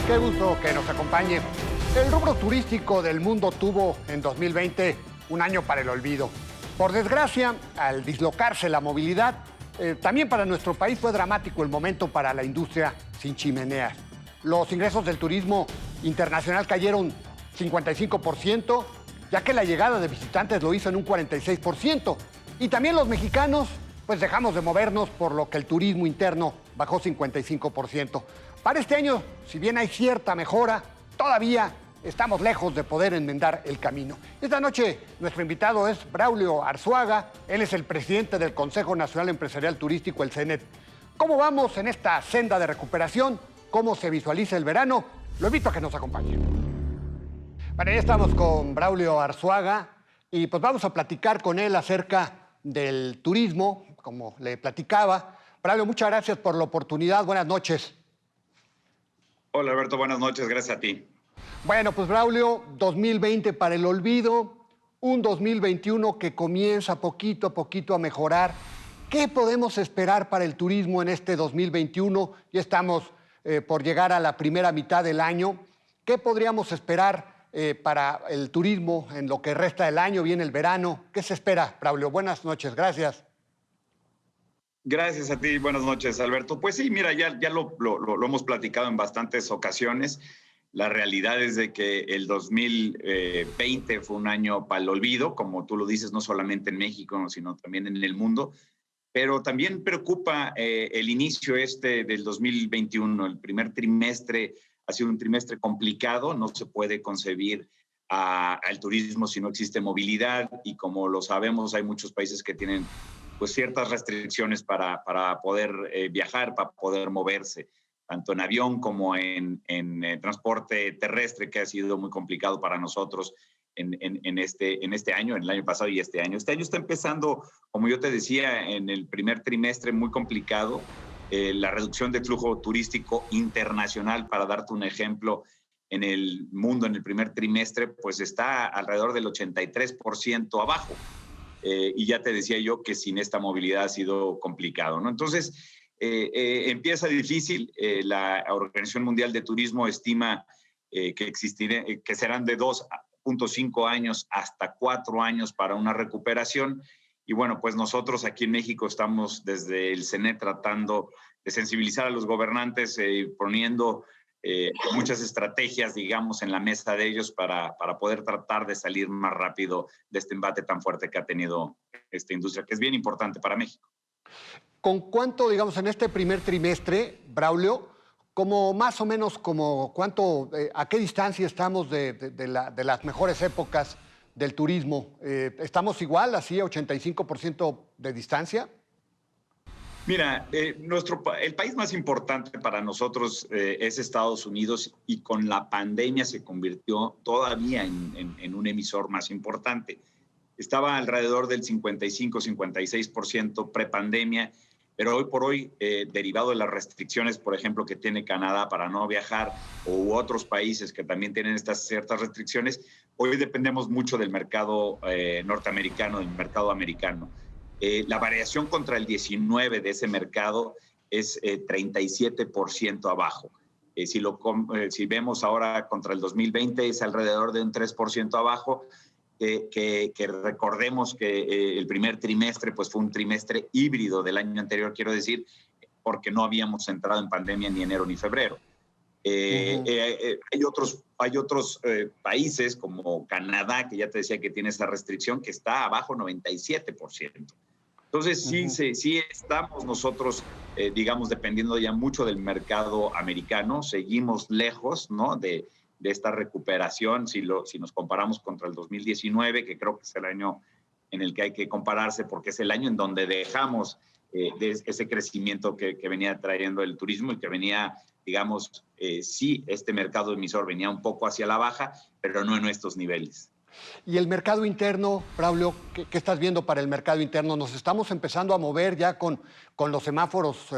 Qué gusto que nos acompañe. El rubro turístico del mundo tuvo en 2020 un año para el olvido. Por desgracia, al dislocarse la movilidad, también para nuestro país fue dramático el momento para la industria sin chimeneas. Los ingresos del turismo internacional cayeron 55%, ya que la llegada de visitantes lo hizo en un 46%. Y también los mexicanos, pues dejamos de movernos, por lo que el turismo interno bajó 55%. Para este año, si bien hay cierta mejora, todavía estamos lejos de poder enmendar el camino. Esta noche nuestro invitado es Braulio Arzuaga. Él es el presidente del Consejo Nacional Empresarial Turístico, el CENET. ¿Cómo vamos en esta senda de recuperación? ¿Cómo se visualiza el verano? Lo invito a que nos acompañe. Bueno, ya estamos con Braulio Arzuaga y pues vamos a platicar con él acerca del turismo, como le platicaba. Braulio, muchas gracias por la oportunidad. Buenas noches. Hola Alberto, buenas noches, gracias a ti. Bueno, pues Braulio, 2020 para el olvido, un 2021 que comienza poquito a poquito a mejorar. ¿Qué podemos esperar para el turismo en este 2021? Ya estamos por llegar a la primera mitad del año. ¿Qué podríamos esperar para el turismo en lo que resta del año? Viene el verano. ¿Qué se espera, Braulio? Buenas noches, gracias. Gracias a ti, buenas noches, Alberto. Pues sí, mira, ya lo hemos platicado en bastantes ocasiones. La realidad es de que el 2020 fue un año para el olvido, como tú lo dices, no solamente en México, sino también en el mundo. Pero también preocupa el inicio del 2021. El primer trimestre ha sido un trimestre complicado. No se puede concebir al turismo si no existe movilidad. Y como lo sabemos, hay muchos países que tienen pues ciertas restricciones para poder viajar, para poder moverse, tanto en avión como en transporte terrestre, que ha sido muy complicado para nosotros en este año, en el año pasado y este año. Este año está empezando, como yo te decía, en el primer trimestre muy complicado. La reducción del flujo turístico internacional, para darte un ejemplo, en el mundo en el primer trimestre, pues está alrededor del 83% abajo. Y ya te decía yo que sin esta movilidad ha sido complicado, ¿no? Entonces, empieza difícil. La Organización Mundial de Turismo estima que serán de 2.5 años hasta 4 años para una recuperación. Y bueno, pues nosotros aquí en México estamos desde el CENET tratando de sensibilizar a los gobernantes, poniendo muchas estrategias, digamos, en la mesa de ellos para poder tratar de salir más rápido de este embate tan fuerte que ha tenido esta industria, que es bien importante para México. ¿Con cuánto, digamos, en este primer trimestre, Braulio, como más o menos como cuánto, a qué distancia estamos de las mejores épocas del turismo? ¿Estamos igual, así, a 85% de distancia? Mira, el país más importante para nosotros es Estados Unidos, y con la pandemia se convirtió todavía en un emisor más importante. Estaba alrededor del 55-56% prepandemia, pero hoy por hoy, derivado de las restricciones, por ejemplo, que tiene Canadá para no viajar, u otros países que también tienen estas ciertas restricciones, hoy dependemos mucho del mercado norteamericano, del mercado americano. La variación contra el 19 de ese mercado es 37% abajo. Si vemos ahora contra el 2020, es alrededor de un 3% abajo. Que recordemos que el primer trimestre pues fue un trimestre híbrido del año anterior, quiero decir, porque no habíamos entrado en pandemia ni enero ni febrero. Hay otros países como Canadá, que ya te decía que tiene esa restricción, que está abajo 97%. Entonces sí estamos nosotros, digamos, dependiendo ya mucho del mercado americano. Seguimos lejos, ¿no?, de esta recuperación, si nos comparamos contra el 2019, que creo que es el año en el que hay que compararse, porque es el año en donde dejamos de ese crecimiento que venía trayendo el turismo, y que venía, digamos, sí, este mercado emisor venía un poco hacia la baja, pero no en estos niveles. Y el mercado interno, Braulio, ¿qué estás viendo para el mercado interno? ¿Nos estamos empezando a mover ya con los semáforos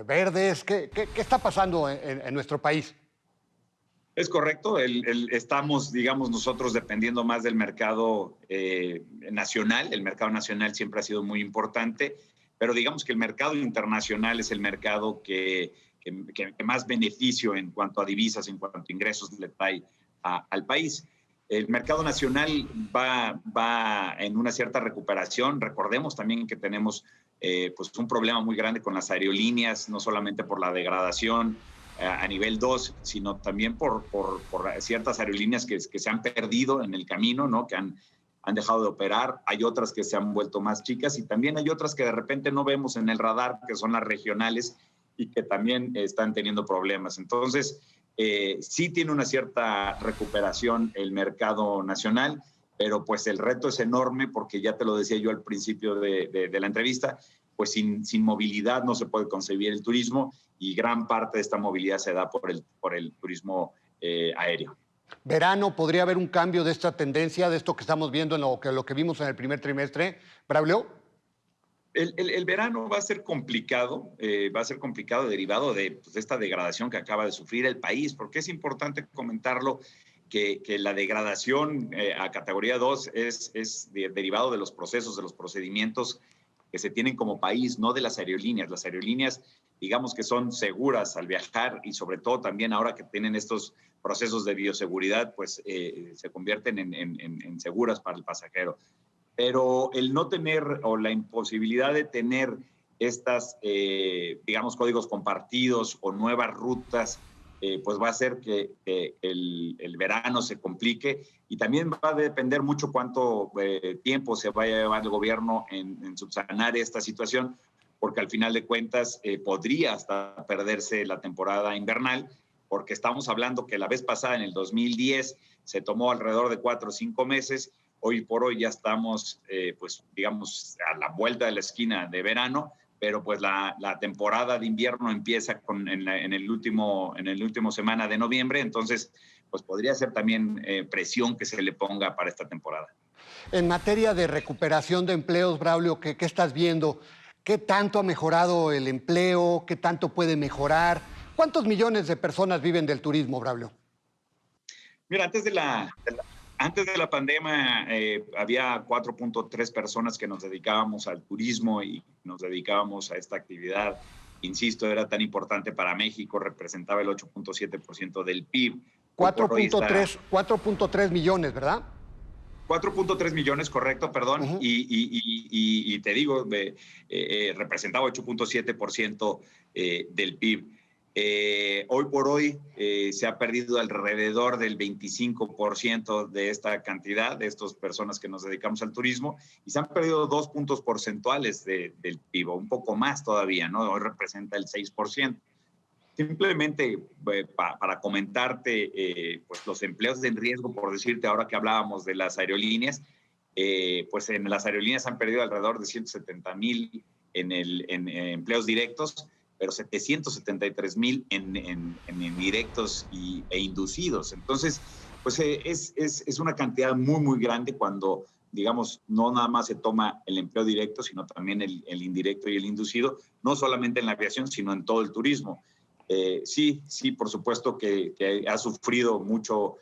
verdes? ¿Qué está pasando en nuestro país? Es correcto, estamos, digamos, nosotros dependiendo más del mercado nacional. El mercado nacional siempre ha sido muy importante, pero digamos que el mercado internacional es el mercado que que más beneficio en cuanto a divisas, en cuanto a ingresos le trae al país. El mercado nacional va en una cierta recuperación. Recordemos también que tenemos pues un problema muy grande con las aerolíneas, no solamente por la degradación a nivel 2, sino también por ciertas aerolíneas que se han perdido en el camino, ¿no? Que han dejado de operar. Hay otras que se han vuelto más chicas y también hay otras que de repente no vemos en el radar, que son las regionales y que también están teniendo problemas. Entonces, sí tiene una cierta recuperación el mercado nacional, pero pues el reto es enorme porque ya te lo decía yo al principio de la entrevista, pues sin movilidad no se puede concebir el turismo y gran parte de esta movilidad se da por el turismo aéreo. Verano, ¿podría haber un cambio de esta tendencia, de esto que estamos viendo en lo que vimos en el primer trimestre? Braulio. El verano va a ser complicado derivado de esta degradación que acaba de sufrir el país, porque es importante comentarlo que la degradación a categoría 2 es derivado de los procesos, de los procedimientos que se tienen como país, no de las aerolíneas. Las aerolíneas, digamos que son seguras al viajar y sobre todo también ahora que tienen estos procesos de bioseguridad, pues se convierten en seguras para el pasajero. Pero el no tener o la imposibilidad de tener estas, digamos, códigos compartidos o nuevas rutas, pues va a hacer que el verano se complique y también va a depender mucho cuánto tiempo se vaya a llevar el gobierno en subsanar esta situación, porque al final de cuentas podría hasta perderse la temporada invernal, porque estamos hablando que la vez pasada, en el 2010, se tomó alrededor de 4 o 5 meses. Hoy por hoy ya estamos, pues digamos, a la vuelta de la esquina de verano, pero pues la temporada de invierno empieza en el último semana de noviembre, entonces pues podría ser también presión que se le ponga para esta temporada. En materia de recuperación de empleos, Braulio, ¿qué estás viendo? ¿Qué tanto ha mejorado el empleo? ¿Qué tanto puede mejorar? ¿Cuántos millones de personas viven del turismo, Braulio? Mira, antes de la pandemia había 4.3 personas que nos dedicábamos al turismo y nos dedicábamos a esta actividad. Insisto, era tan importante para México, representaba el 8.7% del PIB. 4.3 millones, ¿verdad? 4.3 millones, correcto, perdón. Uh-huh. Y te digo, representaba 8.7% del PIB. Hoy por hoy se ha perdido alrededor del 25% de esta cantidad, de estas personas que nos dedicamos al turismo, y se han perdido 2 puntos porcentuales del PIB, un poco más todavía, ¿no? Hoy representa el 6%. Simplemente para comentarte, pues los empleos en riesgo, por decirte, ahora que hablábamos de las aerolíneas, pues en las aerolíneas han perdido alrededor de 170,000 en empleos directos, pero 773,000 en indirectos e inducidos. Entonces, pues es una cantidad muy, muy grande cuando, digamos, no nada más se toma el empleo directo, sino también el indirecto y el inducido, no solamente en la aviación, sino en todo el turismo. Sí, por supuesto que ha sufrido mucho,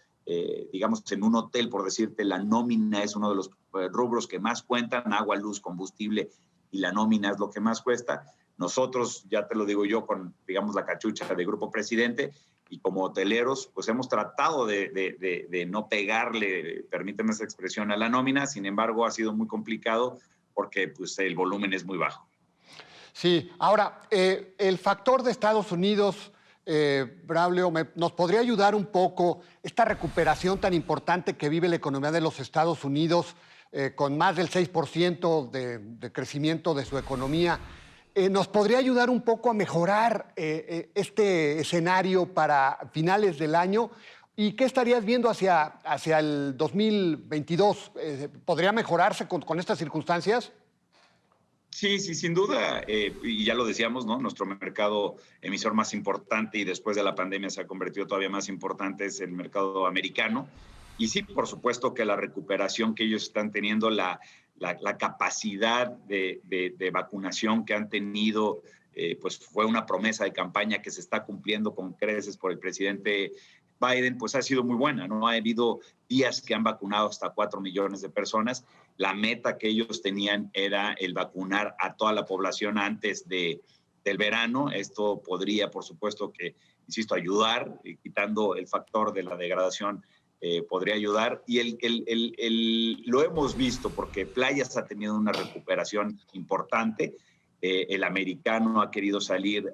digamos, en un hotel, por decirte, la nómina es uno de los rubros que más cuentan, agua, luz, combustible, y la nómina es lo que más cuesta. Nosotros, ya te lo digo yo, con, digamos, la cachucha de Grupo Presidente y como hoteleros, pues hemos tratado de no pegarle, permíteme esa expresión, a la nómina. Sin embargo, ha sido muy complicado porque pues, el volumen es muy bajo. Sí, ahora, el factor de Estados Unidos, Braulio, ¿nos podría ayudar un poco esta recuperación tan importante que vive la economía de los Estados Unidos, con más del 6% de crecimiento de su economía? ¿Nos podría ayudar un poco a mejorar este escenario para finales del año? ¿Y qué estarías viendo hacia el 2022? ¿Podría mejorarse con estas circunstancias? Sí, sin duda, y ya lo decíamos, ¿no? Nuestro mercado emisor más importante y después de la pandemia se ha convertido todavía más importante es el mercado americano. Y sí, por supuesto que la recuperación que ellos están teniendo, la capacidad de vacunación que han tenido, pues fue una promesa de campaña que se está cumpliendo con creces por el presidente Biden, pues ha sido muy buena, ¿no? Ha habido días que han vacunado hasta 4 millones de personas. La meta que ellos tenían era el vacunar a toda la población antes de del verano. Esto podría, por supuesto, que, insisto, ayudar, quitando el factor de la degradación, podría ayudar. Y lo hemos visto porque playas ha tenido una recuperación importante. El americano ha querido salir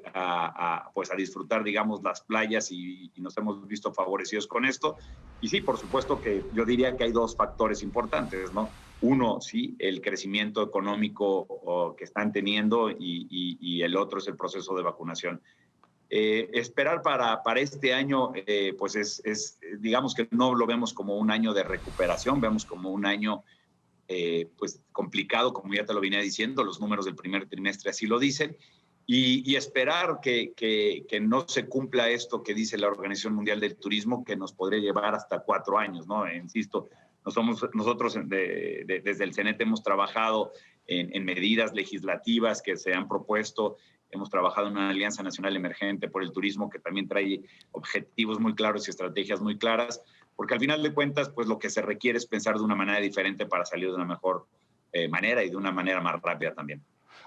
pues a disfrutar, digamos, las playas y nos hemos visto favorecidos con esto. Y sí, por supuesto que yo diría que hay dos factores importantes, ¿no? Uno, sí, el crecimiento económico que están teniendo y el otro es el proceso de vacunación. Esperar para este año, pues digamos que no lo vemos como un año de recuperación, vemos como un año pues complicado, como ya te lo venía diciendo, los números del primer trimestre así lo dicen, y esperar que no se cumpla esto que dice la Organización Mundial del Turismo, que nos podría llevar hasta 4 años, ¿no? Insisto, nosotros desde el CENET hemos trabajado en medidas legislativas que se han propuesto. Hemos trabajado en una Alianza Nacional Emergente por el Turismo que también trae objetivos muy claros y estrategias muy claras, porque al final de cuentas, pues lo que se requiere es pensar de una manera diferente para salir de una mejor manera y de una manera más rápida también.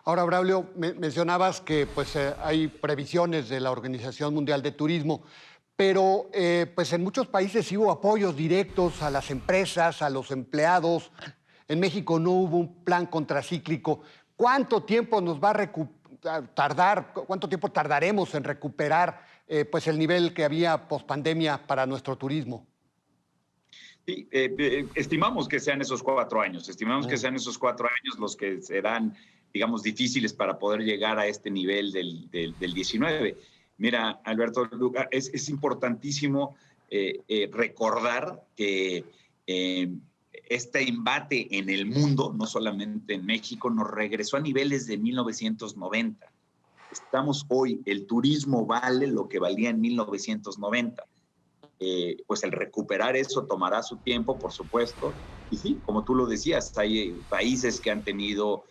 Ahora, Braulio, mencionabas que pues, hay previsiones de la Organización Mundial de Turismo, pero pues en muchos países sí hubo apoyos directos a las empresas, a los empleados. En México no hubo un plan contracíclico. ¿Cuánto tiempo nos va a tardar, cuánto tiempo tardaremos en recuperar pues el nivel que había pospandemia para nuestro turismo? Sí, estimamos que sean esos 4 años, que sean esos 4 años los que serán, digamos, difíciles para poder llegar a este nivel del 19. Mira, Alberto, es importantísimo recordar que este embate en el mundo, no solamente en México, nos regresó a niveles de 1990. Estamos hoy, el turismo vale lo que valía en 1990. Pues el recuperar eso tomará su tiempo, por supuesto. Y sí, como tú lo decías, hay países que han tenido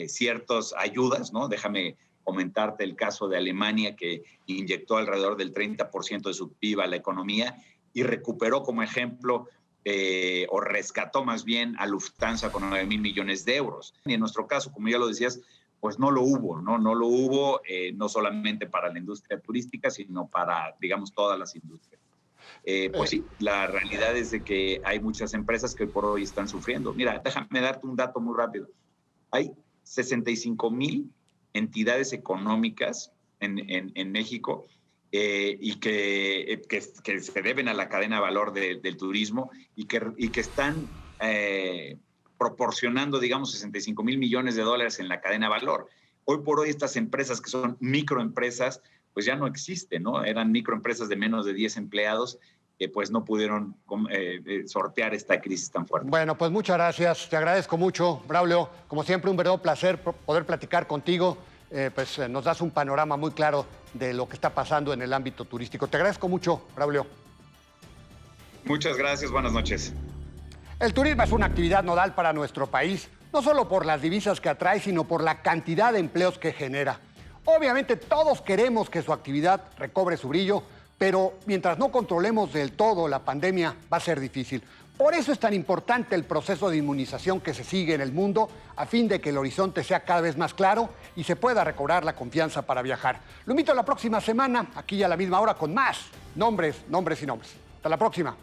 ciertas ayudas, ¿no? Déjame comentarte el caso de Alemania, que inyectó alrededor del 30% de su PIB a la economía y recuperó como ejemplo, o rescató más bien a Lufthansa con 9,000 millones de euros. Y en nuestro caso, como ya lo decías, pues no lo hubo, ¿no? No lo hubo, no solamente para la industria turística, sino para, digamos, todas las industrias. Pues sí, la realidad es de que hay muchas empresas que por hoy están sufriendo. Mira, déjame darte un dato muy rápido. Hay 65,000 entidades económicas en México y que se deben a la cadena de valor del turismo y que están proporcionando, digamos, 65,000 millones de dólares en la cadena de valor. Hoy por hoy estas empresas que son microempresas, pues ya no existen, ¿no? Eran microempresas de menos de 10 empleados que pues no pudieron sortear esta crisis tan fuerte. Bueno, pues muchas gracias. Te agradezco mucho, Braulio. Como siempre, un verdadero placer poder platicar contigo. Nos das un panorama muy claro de lo que está pasando en el ámbito turístico. Te agradezco mucho, Braulio. Muchas gracias. Buenas noches. El turismo es una actividad nodal para nuestro país, no solo por las divisas que atrae, sino por la cantidad de empleos que genera. Obviamente todos queremos que su actividad recobre su brillo, pero mientras no controlemos del todo la pandemia va a ser difícil. Por eso es tan importante el proceso de inmunización que se sigue en el mundo, a fin de que el horizonte sea cada vez más claro y se pueda recobrar la confianza para viajar. Lo invito a la próxima semana, aquí a la misma hora, con más nombres y nombres. Hasta la próxima.